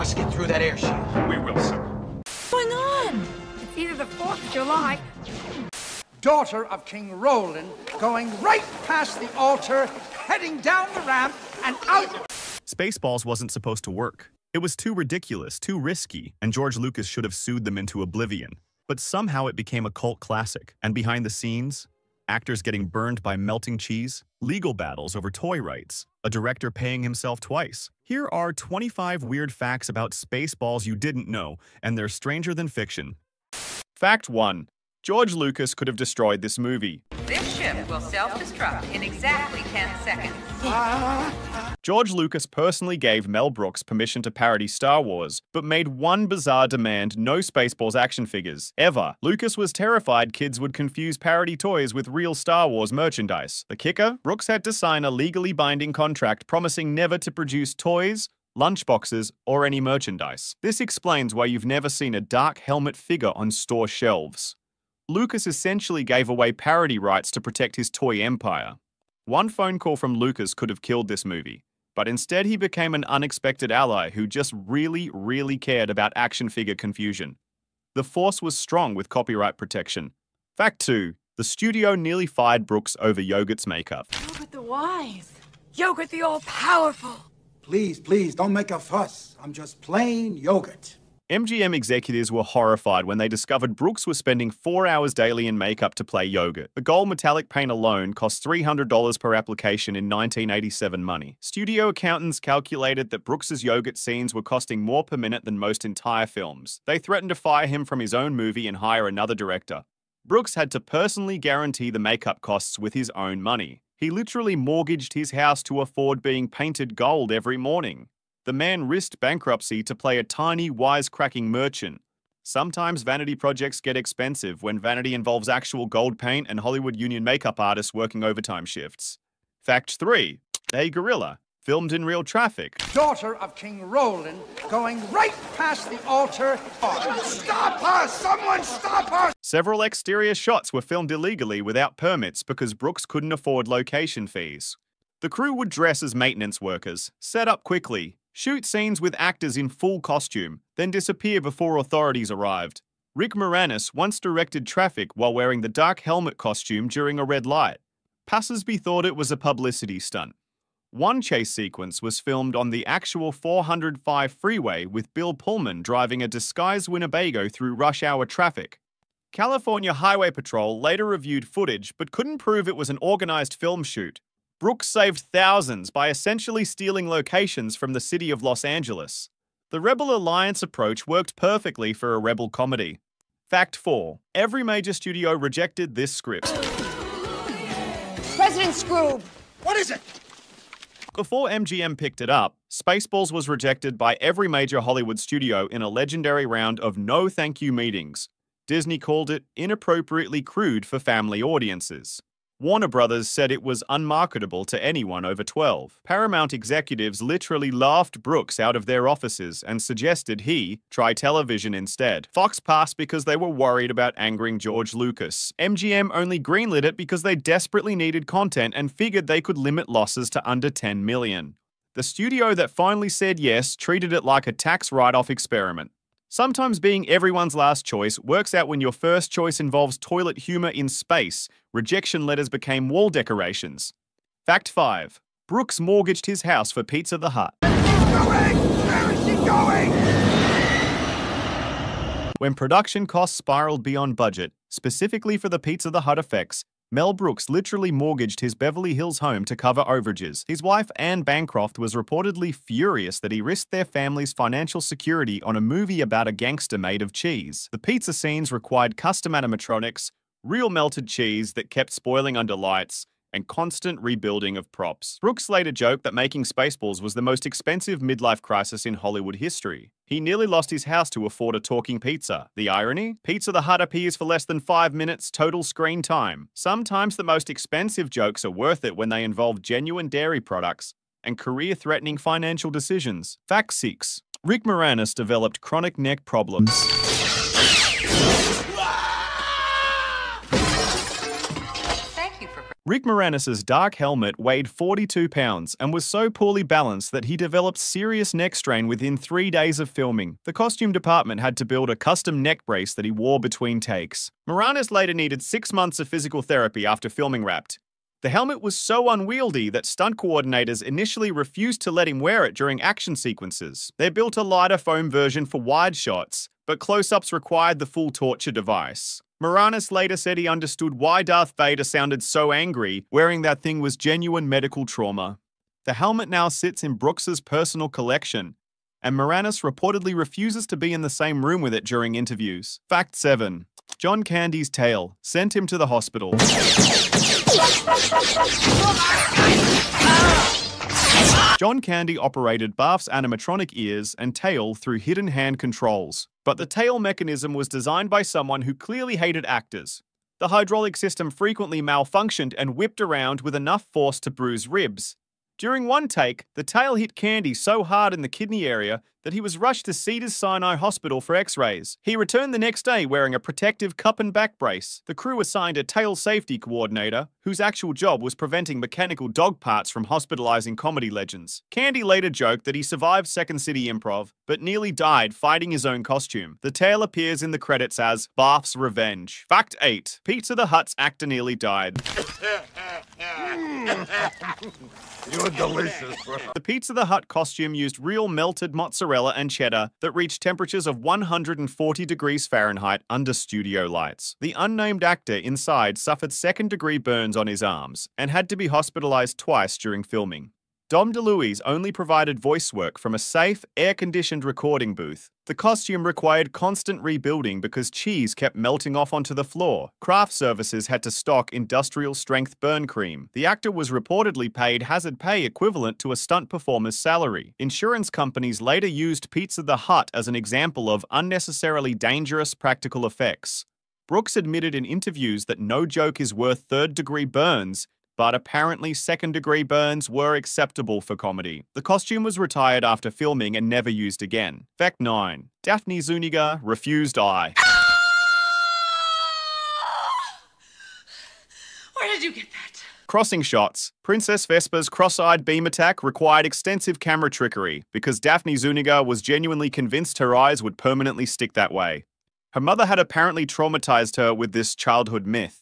must get through that air shield. We will, sir. What's going on? It's either the 4th of July. Daughter of King Roland, going right past the altar, heading down the ramp and out. Spaceballs wasn't supposed to work. It was too ridiculous, too risky, and George Lucas should have sued them into oblivion. But somehow it became a cult classic, and behind the scenes, actors getting burned by melting cheese, legal battles over toy rights, a director paying himself twice. Here are 25 weird facts about Spaceballs you didn't know, and they're stranger than fiction. Fact 1. George Lucas could have destroyed this movie. This ship will self-destruct in exactly 10 seconds. George Lucas personally gave Mel Brooks permission to parody Star Wars, but made one bizarre demand: no Spaceballs action figures, ever. Lucas was terrified kids would confuse parody toys with real Star Wars merchandise. The kicker? Brooks had to sign a legally binding contract promising never to produce toys, lunchboxes, or any merchandise. This explains why you've never seen a dark helmet figure on store shelves. Lucas essentially gave away parody rights to protect his toy empire. One phone call from Lucas could have killed this movie, but instead he became an unexpected ally who just really cared about action figure confusion. The force was strong with copyright protection. Fact 2. The studio nearly fired Brooks over Yogurt's makeup. Yogurt the wise. Yogurt the all-powerful. Please, don't make a fuss. I'm just plain yogurt. MGM executives were horrified when they discovered Brooks was spending 4 hours daily in makeup to play Yogurt. The gold metallic paint alone cost $300 per application in 1987 money. Studio accountants calculated that Brooks's Yogurt scenes were costing more per minute than most entire films. They threatened to fire him from his own movie and hire another director. Brooks had to personally guarantee the makeup costs with his own money. He literally mortgaged his house to afford being painted gold every morning. The man risked bankruptcy to play a tiny, wisecracking merchant. Sometimes vanity projects get expensive when vanity involves actual gold paint and Hollywood union makeup artists working overtime shifts. Fact 3. A gorilla, filmed in real traffic. Daughter of King Roland, going right past the altar. Stop her! Someone stop her! Several exterior shots were filmed illegally without permits because Brooks couldn't afford location fees. The crew would dress as maintenance workers, set up quickly, shoot scenes with actors in full costume, then disappear before authorities arrived. Rick Moranis once directed traffic while wearing the dark helmet costume during a red light. Passersby thought it was a publicity stunt. One chase sequence was filmed on the actual 405 freeway with Bill Pullman driving a disguised Winnebago through rush hour traffic. California Highway Patrol later reviewed footage but couldn't prove it was an organized film shoot. Brooks saved thousands by essentially stealing locations from the city of Los Angeles. The Rebel Alliance approach worked perfectly for a rebel comedy. Fact 4. Every major studio rejected this script. President Scrooge. What is it? Before MGM picked it up, Spaceballs was rejected by every major Hollywood studio in a legendary round of no thank you meetings. Disney called it inappropriately crude for family audiences. Warner Brothers said it was unmarketable to anyone over 12. Paramount executives literally laughed Brooks out of their offices and suggested he try television instead. Fox passed because they were worried about angering George Lucas. MGM only greenlit it because they desperately needed content and figured they could limit losses to under $10 million. The studio that finally said yes treated it like a tax write-off experiment. Sometimes being everyone's last choice works out when your first choice involves toilet humor in space. Rejection letters became wall decorations. Fact 5. Brooks mortgaged his house for Pizza the Hut. Going! Where is she going? When production costs spiraled beyond budget, specifically for the Pizza the Hut effects, Mel Brooks literally mortgaged his Beverly Hills home to cover overages. His wife, Anne Bancroft, was reportedly furious that he risked their family's financial security on a movie about a gangster made of cheese. The pizza scenes required custom animatronics, real melted cheese that kept spoiling under lights, and constant rebuilding of props. Brooks later joked that making Spaceballs was the most expensive midlife crisis in Hollywood history. He nearly lost his house to afford a talking pizza. The irony? Pizza the Hut appears for less than 5 minutes total screen time. Sometimes the most expensive jokes are worth it when they involve genuine dairy products and career-threatening financial decisions. Fact 6. Rick Moranis developed chronic neck problems. Thank you for Rick Moranis' dark helmet weighed 42 pounds and was so poorly balanced that he developed serious neck strain within 3 days of filming. The costume department had to build a custom neck brace that he wore between takes. Moranis later needed 6 months of physical therapy after filming Wrapped. The helmet was so unwieldy that stunt coordinators initially refused to let him wear it during action sequences. They built a lighter foam version for wide shots, but close-ups required the full torture device. Moranis later said he understood why Darth Vader sounded so angry. Wearing that thing was genuine medical trauma. The helmet now sits in Brooks's personal collection, and Moranis reportedly refuses to be in the same room with it during interviews. Fact 7. John Candy's tail sent him to the hospital. John Candy operated Barf's animatronic ears and tail through hidden hand controls, but the tail mechanism was designed by someone who clearly hated actors. The hydraulic system frequently malfunctioned and whipped around with enough force to bruise ribs. During one take, the tail hit Candy so hard in the kidney area that he was rushed to Cedars-Sinai Hospital for x-rays. He returned the next day wearing a protective cup and back brace. The crew assigned a tail safety coordinator, whose actual job was preventing mechanical dog parts from hospitalizing comedy legends. Candy later joked that he survived Second City Improv, but nearly died fighting his own costume. The tail appears in the credits as Barf's Revenge. Fact 8. Pizza the Hutt's actor nearly died. You're delicious, bro. The Pizza the Hut costume used real melted mozzarella and cheddar that reached temperatures of 140 degrees Fahrenheit under studio lights. The unnamed actor inside suffered second-degree burns on his arms and had to be hospitalized twice during filming. Dom DeLuise only provided voice work from a safe, air-conditioned recording booth. The costume required constant rebuilding because cheese kept melting off onto the floor. Craft services had to stock industrial-strength burn cream. The actor was reportedly paid hazard pay equivalent to a stunt performer's salary. Insurance companies later used Pizza the Hut as an example of unnecessarily dangerous practical effects. Brooks admitted in interviews that no joke is worth third-degree burns, but apparently second-degree burns were acceptable for comedy. The costume was retired after filming and never used again. Fact 9. Daphne Zuniga refused eye. Where did you get that? Crossing shots. Princess Vespa's cross-eyed beam attack required extensive camera trickery because Daphne Zuniga was genuinely convinced her eyes would permanently stick that way. Her mother had apparently traumatized her with this childhood myth.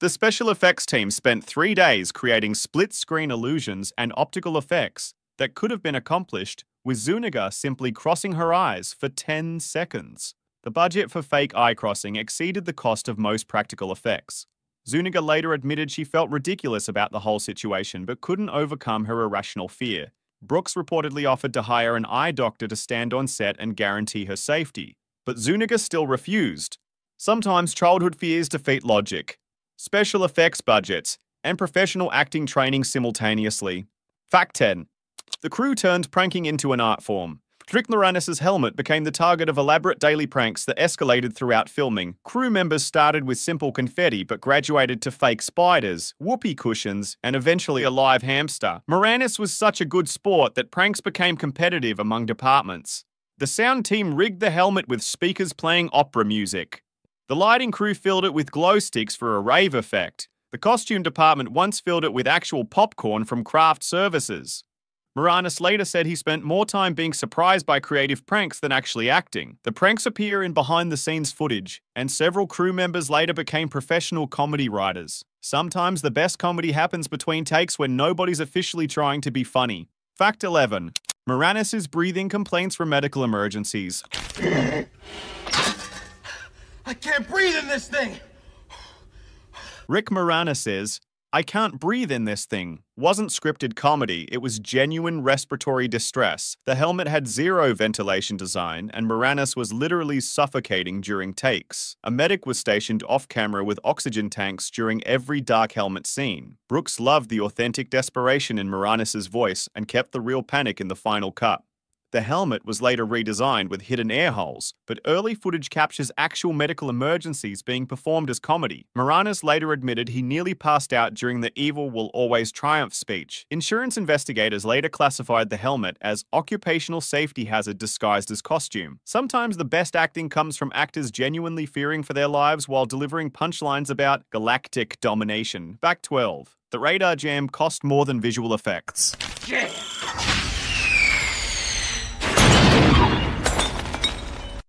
The special effects team spent 3 days creating split-screen illusions and optical effects that could have been accomplished with Zuniga simply crossing her eyes for 10 seconds. The budget for fake eye crossing exceeded the cost of most practical effects. Zuniga later admitted she felt ridiculous about the whole situation but couldn't overcome her irrational fear. Brooks reportedly offered to hire an eye doctor to stand on set and guarantee her safety, but Zuniga still refused. Sometimes childhood fears defeat logic. Special effects budgets, and professional acting training simultaneously. Fact 10. The crew turned pranking into an art form. Rick Moranis' helmet became the target of elaborate daily pranks that escalated throughout filming. Crew members started with simple confetti but graduated to fake spiders, whoopee cushions, and eventually a live hamster. Moranis was such a good sport that pranks became competitive among departments. The sound team rigged the helmet with speakers playing opera music. The lighting crew filled it with glow sticks for a rave effect. The costume department once filled it with actual popcorn from craft services. Moranis later said he spent more time being surprised by creative pranks than actually acting. The pranks appear in behind-the-scenes footage, and several crew members later became professional comedy writers. Sometimes the best comedy happens between takes when nobody's officially trying to be funny. Fact 11. Moranis' breathing complaints from medical emergencies. I can't breathe in this thing! Rick Moranis says, "I can't breathe in this thing." Wasn't scripted comedy, it was genuine respiratory distress. The helmet had zero ventilation design, and Moranis was literally suffocating during takes. A medic was stationed off-camera with oxygen tanks during every dark helmet scene. Brooks loved the authentic desperation in Moranis' voice and kept the real panic in the final cut. The helmet was later redesigned with hidden air holes, but early footage captures actual medical emergencies being performed as comedy. Moranis later admitted he nearly passed out during the "evil will always triumph" speech. Insurance investigators later classified the helmet as occupational safety hazard disguised as costume. Sometimes the best acting comes from actors genuinely fearing for their lives while delivering punchlines about galactic domination. Fact 12. The radar jam cost more than visual effects.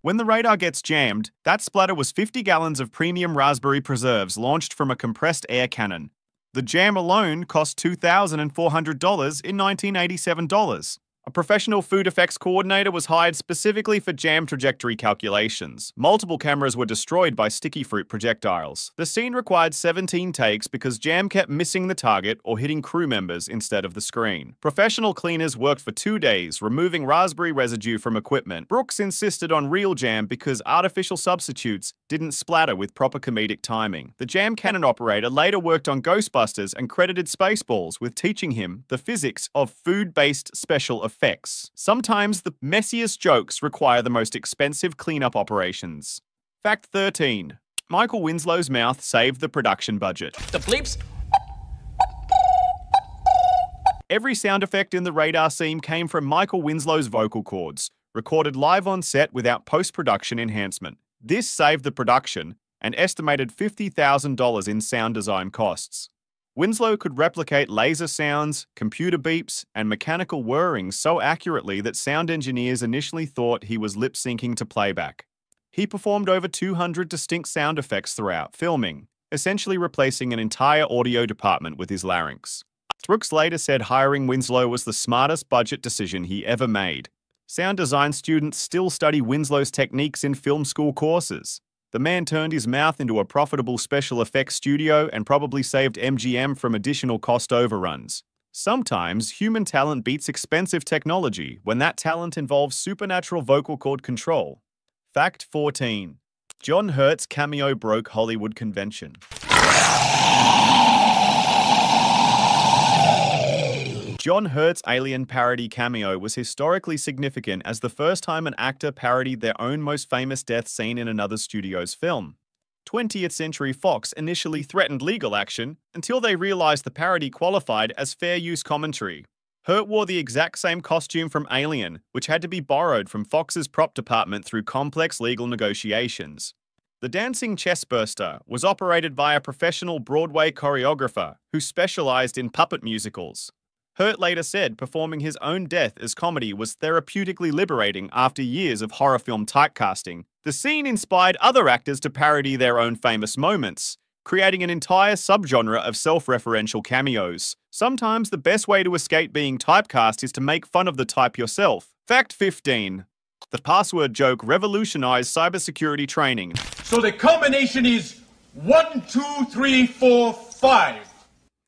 When the radar gets jammed, that splatter was 50 gallons of premium raspberry preserves launched from a compressed air cannon. The jam alone cost $2,400 in $1987. A professional food effects coordinator was hired specifically for jam trajectory calculations. Multiple cameras were destroyed by sticky fruit projectiles. The scene required 17 takes because jam kept missing the target or hitting crew members instead of the screen. Professional cleaners worked for 2 days, removing raspberry residue from equipment. Brooks insisted on real jam because artificial substitutes didn't splatter with proper comedic timing. The jam cannon operator later worked on Ghostbusters and credited Spaceballs with teaching him the physics of food-based special effects. Sometimes the messiest jokes require the most expensive cleanup operations. Fact 13. Michael Winslow's mouth saved the production budget. The bleeps? Every sound effect in the radar scene came from Michael Winslow's vocal cords, recorded live on set without post-production enhancement. This saved the production and estimated $50,000 in sound design costs. Winslow could replicate laser sounds, computer beeps, and mechanical whirring so accurately that sound engineers initially thought he was lip-syncing to playback. He performed over 200 distinct sound effects throughout filming, essentially replacing an entire audio department with his larynx. Brooks later said hiring Winslow was the smartest budget decision he ever made. Sound design students still study Winslow's techniques in film school courses. The man turned his mouth into a profitable special effects studio and probably saved MGM from additional cost overruns. Sometimes human talent beats expensive technology when that talent involves supernatural vocal cord control. Fact 14. John Hurt's cameo broke Hollywood convention. John Hurt's alien parody cameo was historically significant as the first time an actor parodied their own most famous death scene in another studio's film. 20th Century Fox initially threatened legal action until they realized the parody qualified as fair use commentary. Hurt wore the exact same costume from Alien, which had to be borrowed from Fox's prop department through complex legal negotiations. The dancing chestburster was operated by a professional Broadway choreographer who specialized in puppet musicals. Hurt later said performing his own death as comedy was therapeutically liberating after years of horror film typecasting. The scene inspired other actors to parody their own famous moments, creating an entire subgenre of self-referential cameos. Sometimes the best way to escape being typecast is to make fun of the type yourself. Fact 15. The password joke revolutionized cybersecurity training. So the combination is 1, 2, 3, 4, 5.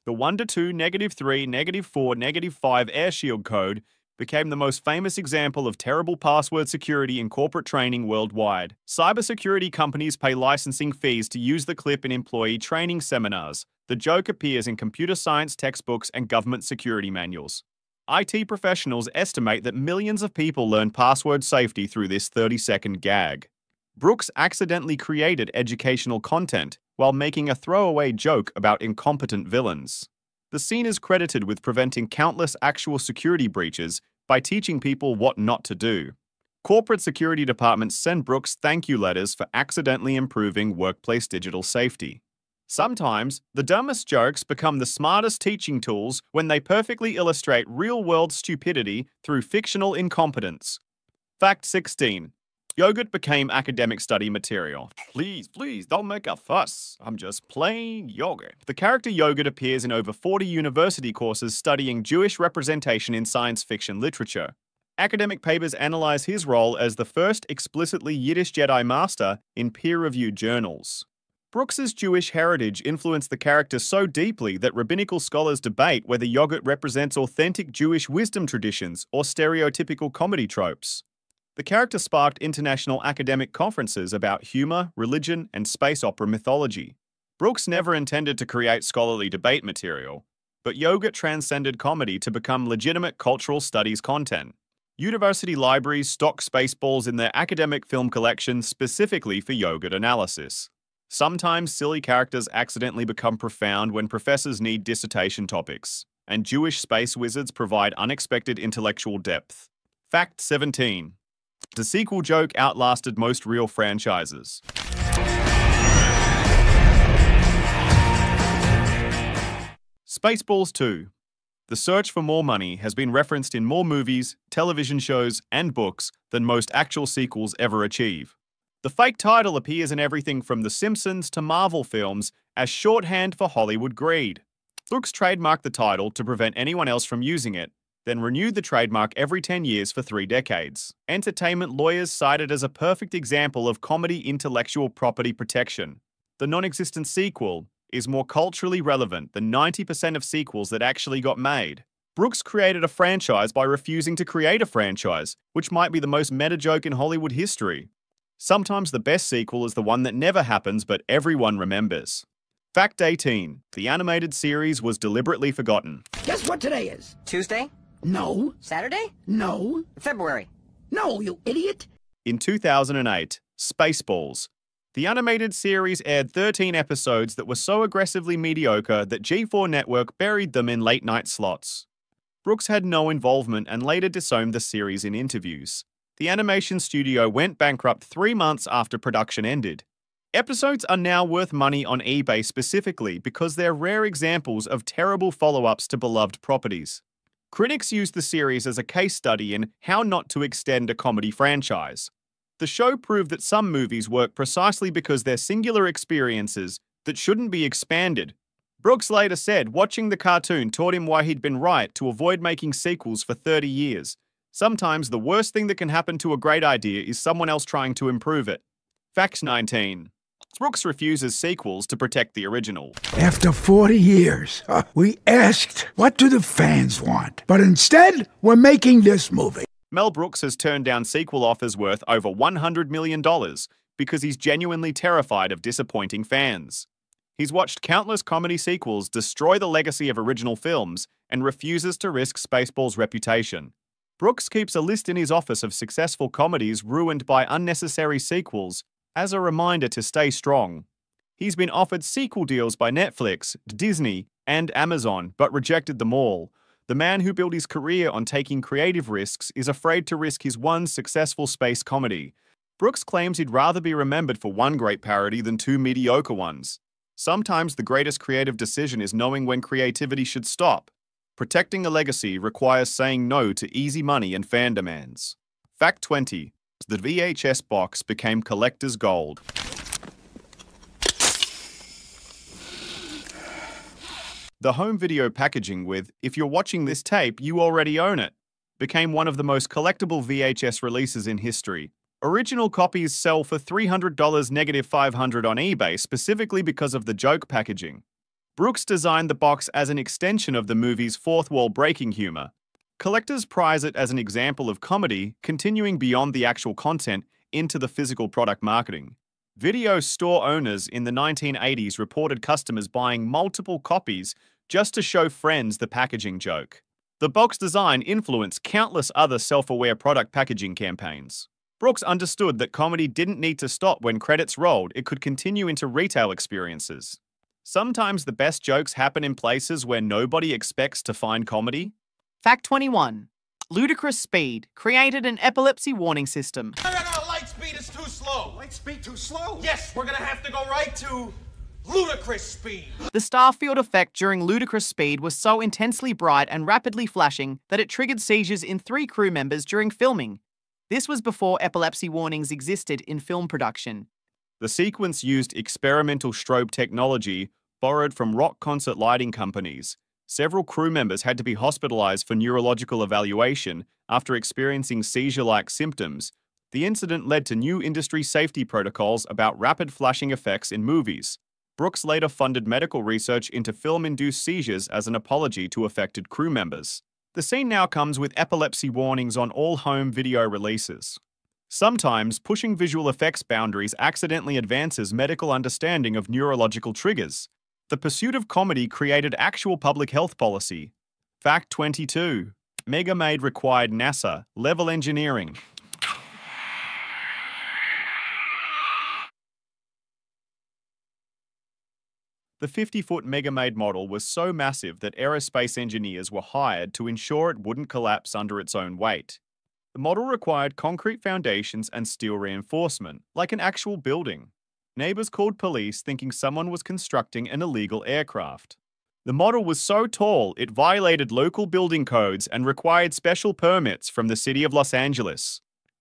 The 1-2, -3, -4, -5 air shield code became the most famous example of terrible password security in corporate training worldwide. Cybersecurity companies pay licensing fees to use the clip in employee training seminars. The joke appears in computer science textbooks and government security manuals. IT professionals estimate that millions of people learn password safety through this 30-second gag. Brooks accidentally created educational content while making a throwaway joke about incompetent villains. The scene is credited with preventing countless actual security breaches by teaching people what not to do. Corporate security departments send Brooks thank you letters for accidentally improving workplace digital safety. Sometimes, the dumbest jokes become the smartest teaching tools when they perfectly illustrate real-world stupidity through fictional incompetence. Fact 16. Yogurt became academic study material. Please, don't make a fuss. I'm just plain yogurt. The character Yogurt appears in over 40 university courses studying Jewish representation in science fiction literature. Academic papers analyze his role as the first explicitly Yiddish Jedi Master in peer-reviewed journals. Brooks's Jewish heritage influenced the character so deeply that rabbinical scholars debate whether Yogurt represents authentic Jewish wisdom traditions or stereotypical comedy tropes. The character sparked international academic conferences about humor, religion, and space opera mythology. Brooks never intended to create scholarly debate material, but Yogurt transcended comedy to become legitimate cultural studies content. University libraries stock Spaceballs in their academic film collection specifically for yogurt analysis. Sometimes silly characters accidentally become profound when professors need dissertation topics, and Jewish space wizards provide unexpected intellectual depth. Fact 17. The sequel joke outlasted most real franchises. Spaceballs 2. The search for more money has been referenced in more movies, television shows, and books than most actual sequels ever achieve. The fake title appears in everything from The Simpsons to Marvel films as shorthand for Hollywood greed. Brooks trademarked the title to prevent anyone else from using it, then renewed the trademark every 10 years for 3 decades. Entertainment lawyers cite it as a perfect example of comedy intellectual property protection. The non-existent sequel is more culturally relevant than 90% of sequels that actually got made. Brooks created a franchise by refusing to create a franchise, which might be the most meta joke in Hollywood history. Sometimes the best sequel is the one that never happens but everyone remembers. Fact 18. The animated series was deliberately forgotten. Guess what today is? Tuesday? No. Saturday? No. February? No, you idiot. In 2008, Spaceballs. The animated series aired 13 episodes that were so aggressively mediocre that G4 Network buried them in late-night slots. Brooks had no involvement and later disowned the series in interviews. The animation studio went bankrupt 3 months after production ended. Episodes are now worth money on eBay specifically because they're rare examples of terrible follow-ups to beloved properties. Critics use the series as a case study in how not to extend a comedy franchise. The show proved that some movies work precisely because they're singular experiences that shouldn't be expanded. Brooks later said watching the cartoon taught him why he'd been right to avoid making sequels for 30 years. Sometimes the worst thing that can happen to a great idea is someone else trying to improve it. Fact 19. Brooks refuses sequels to protect the original. After 40 years, we asked, what do the fans want? But instead, we're making this movie. Mel Brooks has turned down sequel offers worth over $100 million because he's genuinely terrified of disappointing fans. He's watched countless comedy sequels destroy the legacy of original films and refuses to risk Spaceballs' reputation. Brooks keeps a list in his office of successful comedies ruined by unnecessary sequels as a reminder to stay strong. He's been offered sequel deals by Netflix, Disney, and Amazon, but rejected them all. The man who built his career on taking creative risks is afraid to risk his one successful space comedy. Brooks claims he'd rather be remembered for one great parody than 2 mediocre ones. Sometimes the greatest creative decision is knowing when creativity should stop. Protecting a legacy requires saying no to easy money and fan demands. Fact 20. The VHS box became collector's gold. The home video packaging with, if you're watching this tape, you already own it, became one of the most collectible VHS releases in history. Original copies sell for $300 -$500 on eBay specifically because of the joke packaging. Brooks designed the box as an extension of the movie's fourth wall breaking humor. Collectors prize it as an example of comedy continuing beyond the actual content into the physical product marketing. Video store owners in the 1980s reported customers buying multiple copies just to show friends the packaging joke. The box design influenced countless other self-aware product packaging campaigns. Brooks understood that comedy didn't need to stop when credits rolled, it could continue into retail experiences. Sometimes the best jokes happen in places where nobody expects to find comedy. Fact 21. Ludicrous Speed created an epilepsy warning system. No, light speed is too slow. Light speed too slow? Yes, we're gonna have to go right to ludicrous speed. The starfield effect during Ludicrous Speed was so intensely bright and rapidly flashing that it triggered seizures in 3 crew members during filming. This was before epilepsy warnings existed in film production. The sequence used experimental strobe technology borrowed from rock concert lighting companies. Several crew members had to be hospitalized for neurological evaluation after experiencing seizure-like symptoms. The incident led to new industry safety protocols about rapid flashing effects in movies. Brooks later funded medical research into film-induced seizures as an apology to affected crew members. The scene now comes with epilepsy warnings on all home video releases. Sometimes, pushing visual effects boundaries accidentally advances medical understanding of neurological triggers. The pursuit of comedy created actual public health policy. Fact 22. Mega Maid required NASA level engineering. The 50-foot Mega Maid model was so massive that aerospace engineers were hired to ensure it wouldn't collapse under its own weight. The model required concrete foundations and steel reinforcement, like an actual building. Neighbors called police thinking someone was constructing an illegal aircraft. The model was so tall it violated local building codes and required special permits from the city of Los Angeles.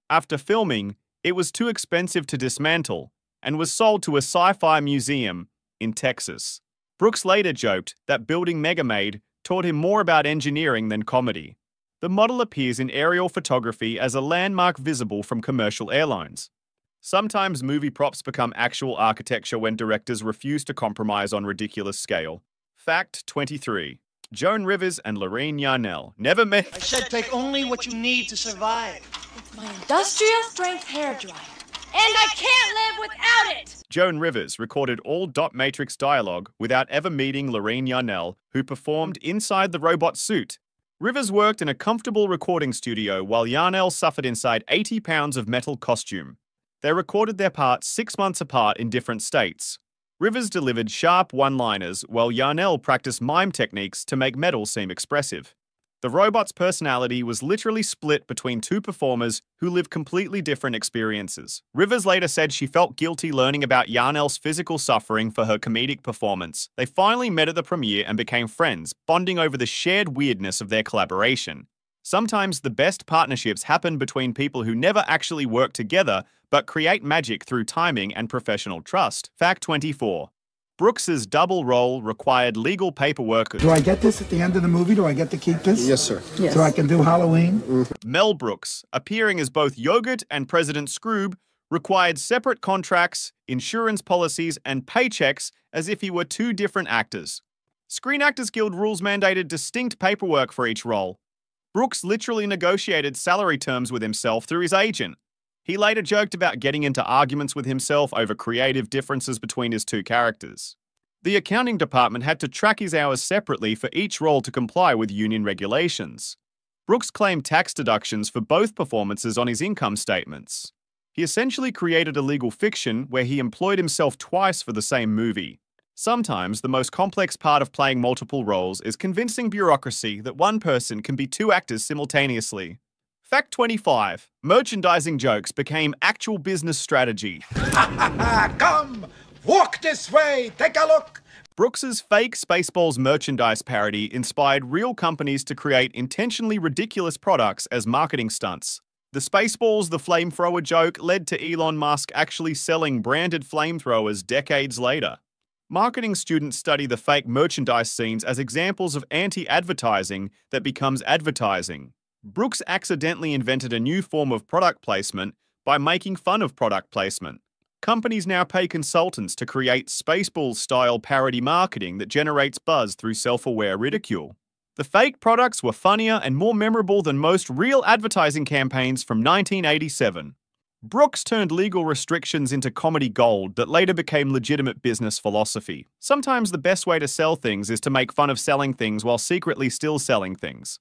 After filming, it was too expensive to dismantle and was sold to a sci-fi museum in Texas. Brooks later joked that building Mega Maid taught him more about engineering than comedy. The model appears in aerial photography as a landmark visible from commercial airlines. Sometimes movie props become actual architecture when directors refuse to compromise on ridiculous scale. Fact 23. Joan Rivers and Lorene Yarnell never met. I said take only what you need to survive. It's my industrial strength hairdryer. And I can't live without it! Joan Rivers recorded all dot matrix dialogue without ever meeting Lorene Yarnell, who performed inside the robot suit. Rivers worked in a comfortable recording studio while Yarnell suffered inside 80 pounds of metal costume. They recorded their parts 6 months apart in different states. Rivers delivered sharp one-liners while Yarnell practiced mime techniques to make metal seem expressive. The robot's personality was literally split between two performers who lived completely different experiences. Rivers later said she felt guilty learning about Yarnell's physical suffering for her comedic performance. They finally met at the premiere and became friends, bonding over the shared weirdness of their collaboration. Sometimes the best partnerships happen between people who never actually work together, but create magic through timing and professional trust. Fact 24. Brooks's double role required legal paperwork. Do I get this at the end of the movie? Do I get to keep this? Yes, sir. Yes. So I can do Halloween? Mel Brooks, appearing as both Yogurt and President Scroob, required separate contracts, insurance policies, and paychecks as if he were two different actors. Screen Actors Guild rules mandated distinct paperwork for each role. Brooks literally negotiated salary terms with himself through his agent. He later joked about getting into arguments with himself over creative differences between his two characters. The accounting department had to track his hours separately for each role to comply with union regulations. Brooks claimed tax deductions for both performances on his income statements. He essentially created a legal fiction where he employed himself twice for the same movie. Sometimes the most complex part of playing multiple roles is convincing bureaucracy that one person can be two actors simultaneously. Fact 25. Merchandising jokes became actual business strategy. Come, walk this way, take a look. Brooks's fake Spaceballs merchandise parody inspired real companies to create intentionally ridiculous products as marketing stunts. The Spaceballs the flamethrower joke led to Elon Musk actually selling branded flamethrowers decades later. Marketing students study the fake merchandise scenes as examples of anti-advertising that becomes advertising. Brooks accidentally invented a new form of product placement by making fun of product placement. Companies now pay consultants to create Spaceballs-style parody marketing that generates buzz through self-aware ridicule. The fake products were funnier and more memorable than most real advertising campaigns from 1987. Brooks turned legal restrictions into comedy gold that later became legitimate business philosophy. Sometimes the best way to sell things is to make fun of selling things while secretly still selling things.